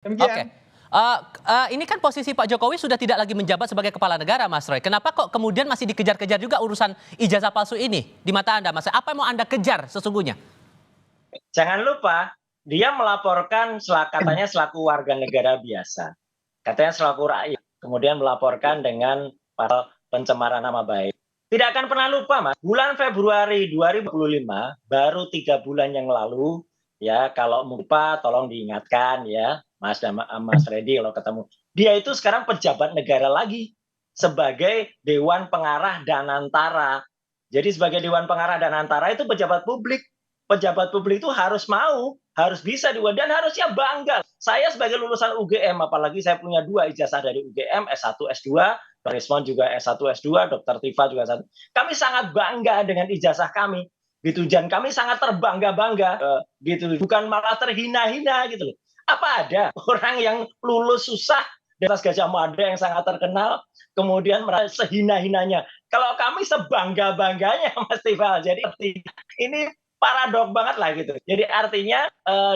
Oke. Demikian. Ini kan posisi Pak Jokowi sudah tidak lagi menjabat sebagai kepala negara, Mas Roy. Kenapa kok kemudian masih dikejar-kejar juga urusan ijazah palsu ini di mata Anda, Mas? Apa yang mau Anda kejar sesungguhnya? Jangan lupa, dia melaporkan katanya selaku warga negara biasa. Katanya selaku rakyat. Kemudian melaporkan dengan pasal pencemaran nama baik. Tidak akan pernah lupa, Mas. Bulan Februari 2025, baru 3 bulan yang lalu, ya kalau lupa tolong diingatkan ya, Mas dan Mas Reddy kalau ketemu. Dia itu sekarang pejabat negara lagi sebagai Dewan Pengarah Danantara. Jadi sebagai Dewan Pengarah Danantara itu pejabat publik. Pejabat publik itu harus mau, harus bisa dan harusnya bangga. Saya sebagai lulusan UGM, apalagi saya punya 2 ijazah dari UGM, S1, S2, Dr. Rismon juga S1, S2, Dr. Tifa juga S1. Kami sangat bangga dengan ijazah kami, gitu. Dan kami sangat terbangga-bangga, gitu. Bukan malah terhina-hina, gitu loh. Apa ada orang yang lulus susah di atas Gajah Mada yang sangat terkenal, kemudian merasa sehina-hinanya. Kalau kami sebangga-bangganya, Mas Tifa. Jadi ini paradok banget lah gitu. Jadi artinya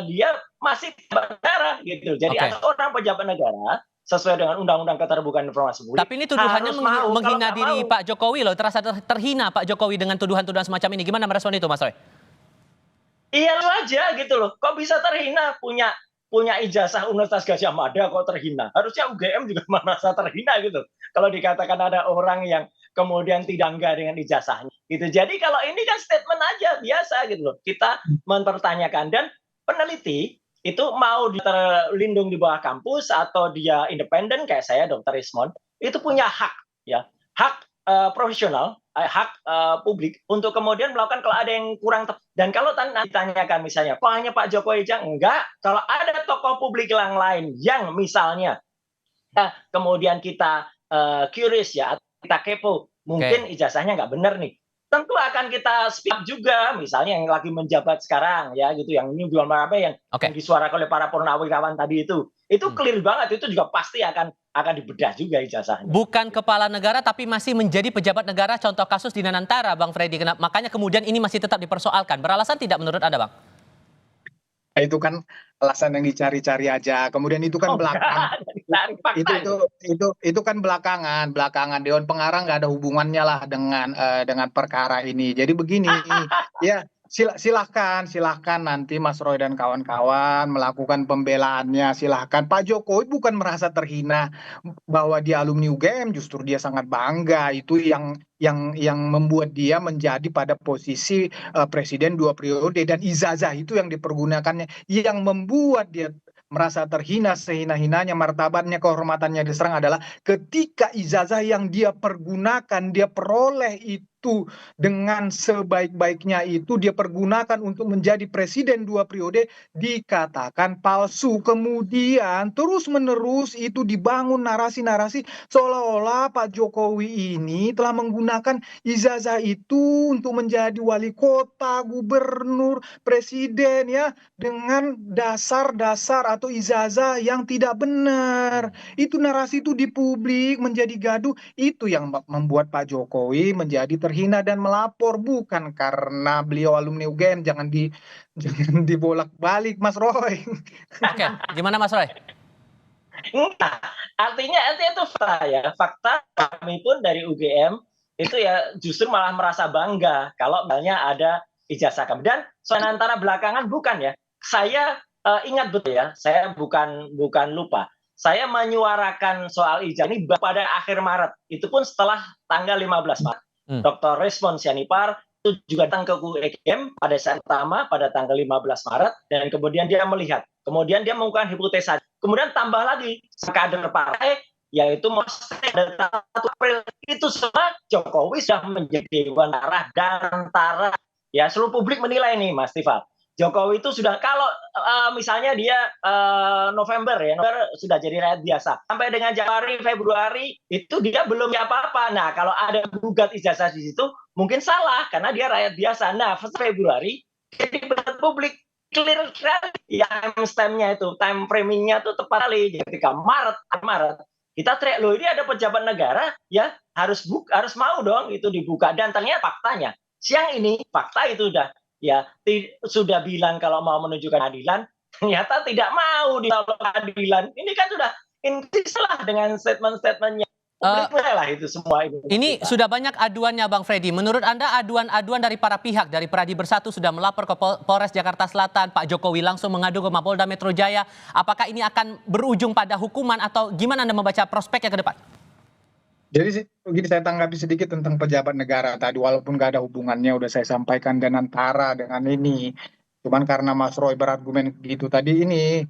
dia masih pejabat negara gitu. Jadi Oke. ada orang pejabat negara sesuai dengan Undang-Undang Keterbukaan Informasi Publik. Tapi ini tuduhannya harus mau. menghina Kalau diri mau, Pak Jokowi loh. Terasa terhina Pak Jokowi dengan tuduhan-tuduhan semacam ini. Gimana merespon itu, Mas Roy? iya lu aja gitu loh. Kok bisa terhina punya ijazah Universitas Gajah Mada kok terhina? Harusnya UGM juga merasa terhina gitu. Kalau dikatakan ada orang yang kemudian tidak bangga dengan ijazahnya gitu. Jadi kalau ini kan statement aja biasa gitu loh. Kita mempertanyakan dan peneliti itu mau terlindung di bawah kampus atau dia independen kayak saya Dr. Rismon itu punya hak ya, hak profesional, hak publik untuk kemudian melakukan kalau ada yang kurang dan kalau nanti ditanyakan misalnya, kok hanya Pak Jokowi aja? Enggak, kalau ada tokoh publik yang lain yang misalnya kemudian kita curious ya, kita kepo, mungkin ijazahnya nggak benar nih. Tentu akan kita speak up juga, misalnya yang lagi menjabat sekarang ya gitu, yang ini jual apa yang disuarakan oleh para purnawirawan tadi itu clear banget, itu juga pasti akan dibedah juga ijazahnya. Bukan kepala negara tapi masih menjadi pejabat negara, contoh kasus di Danantara, Bang Freddy. Makanya kemudian ini masih tetap dipersoalkan. Beralasan tidak menurut Anda, Bang? Itu kan alasan yang dicari-cari aja. Kemudian itu kan belakangan. Itu kan belakangan Dewan Pengarah nggak ada hubungannya lah dengan perkara ini. Jadi begini, ya silahkan nanti Mas Roy dan kawan-kawan melakukan pembelaannya, silahkan. Pak Jokowi bukan merasa terhina bahwa dia alumni UGM, justru dia sangat bangga. Itu yang membuat dia menjadi pada posisi presiden 2 periode, dan ijazah itu yang dipergunakannya yang membuat dia merasa terhina sehina-hinanya, martabatnya, kehormatannya diserang adalah ketika ijazah yang dia pergunakan, dia peroleh itu dengan sebaik-baiknya itu dia pergunakan untuk menjadi presiden 2 periode dikatakan palsu. Kemudian terus-menerus itu dibangun narasi-narasi seolah-olah Pak Jokowi ini telah menggunakan ijazah itu untuk menjadi wali kota, gubernur, presiden ya, dengan dasar-dasar atau ijazah yang tidak benar. Itu narasi itu di publik menjadi gaduh, itu yang membuat Pak Jokowi menjadi terhina dan melapor, bukan karena beliau alumni UGM. Jangan dibolak-balik, Mas Roy. Oke, gimana Mas Roy? Nah, artinya itu fakta ya. Fakta kami pun dari UGM itu ya justru malah merasa bangga kalau misalnya ada ijazah kami. Dan soal antara belakangan bukan ya. Saya ingat betul ya, saya bukan lupa. Saya menyuarakan soal ijazah ini pada akhir Maret. Itu pun setelah tanggal 15 Maret. Dr. Rismon Sianipar itu juga datang ke UGM pada saat pertama pada tanggal 15 Maret dan kemudian dia melihat. Kemudian dia mengungkapkan hipotesa. Kemudian tambah lagi kader partai yaitu pada 1 April itu semua Jokowi sudah menjadi Dewan Pengarah Danantara. Ya, seluruh publik menilai nih Mas Tifa. Jokowi itu sudah kalau misalnya dia November sudah jadi rakyat biasa. Sampai dengan Januari, Februari itu dia belum apa-apa. Nah, kalau ada gugat ijazah di situ mungkin salah karena dia rakyat biasa. Nah, Februari jadi pejabat publik clear sekali time stamp-nya itu, time framing-nya itu tepat sekali. Ketika Maret kita teriak, loh ini ada pejabat negara ya harus mau dong itu dibuka, dan ternyata faktanya siang ini fakta itu sudah bilang kalau mau menunjukkan keadilan ternyata tidak mau di pengadilan. Ini kan sudah intislah dengan statement-statementnya. Publik lah itu semua itu. Ini sudah banyak aduannya Bang Freddy. Menurut Anda aduan-aduan dari para pihak, dari Pradi Bersatu sudah melapor ke Polres Jakarta Selatan, Pak Jokowi langsung mengadu ke Mapolda Metro Jaya. Apakah ini akan berujung pada hukuman atau gimana Anda membaca prospeknya ke depan? Jadi begini, saya tanggapi sedikit tentang pejabat negara tadi, walaupun nggak ada hubungannya, udah saya sampaikan dengan antara dengan ini. Cuman karena Mas Roy berargumen gitu tadi ini,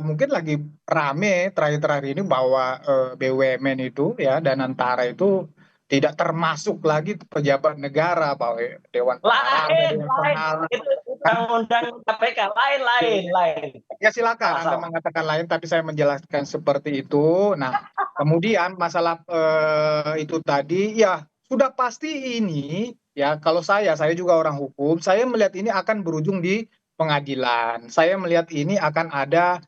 mungkin lagi rame terakhir-terakhir ini bahwa BUMN itu ya dan antara itu tidak termasuk lagi pejabat negara, bahwa Dewan Pengarah, Lain, Dewan Pengawas. itu undang-undang KPK lain. Ya silakan Anda mengatakan lain, tapi saya menjelaskan seperti itu. Nah, kemudian masalah itu tadi, ya sudah pasti ini, ya kalau saya juga orang hukum, saya melihat ini akan berujung di pengadilan. Saya melihat ini akan ada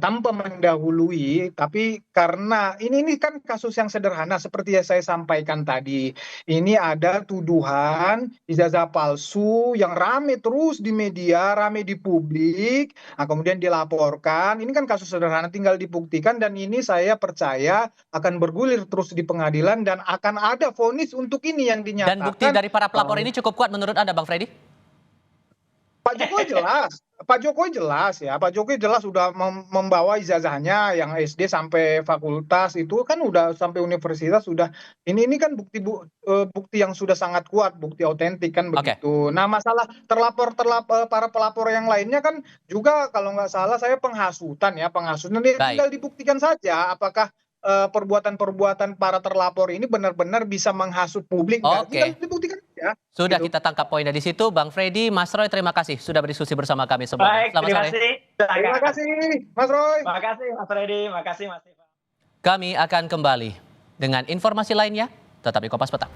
tanpa mendahului, tapi karena ini kan kasus yang sederhana seperti yang saya sampaikan tadi. Ini ada tuduhan ijazah palsu yang rame terus di media, rame di publik. Nah, kemudian dilaporkan, ini kan kasus sederhana tinggal dibuktikan dan ini saya percaya akan bergulir terus di pengadilan dan akan ada vonis untuk ini yang dinyatakan. Dan bukti dari para pelapor ini cukup kuat menurut Anda Bang Freddy? Pak Jokowi jelas ya. Pak Jokowi jelas sudah membawa ijazahnya yang SD sampai fakultas itu kan udah sampai universitas sudah. Ini kan bukti yang sudah sangat kuat, bukti otentik kan begitu. Nah, masalah para pelapor yang lainnya kan juga kalau nggak salah saya penghasutan tinggal dibuktikan saja apakah perbuatan-perbuatan para terlapor ini benar-benar bisa menghasut publik. Tinggal dibuktikan ya. Sudah kita tangkap poinnya di situ. Bang Freddy, Mas Roy, terima kasih sudah berdiskusi bersama kami semua. Baik, terima kasih. Terima kasih Mas Roy. Terima kasih Mas Freddy, terima kasih Mas Ivan. Kami akan kembali dengan informasi lainnya. Tetap di Kompas Petang.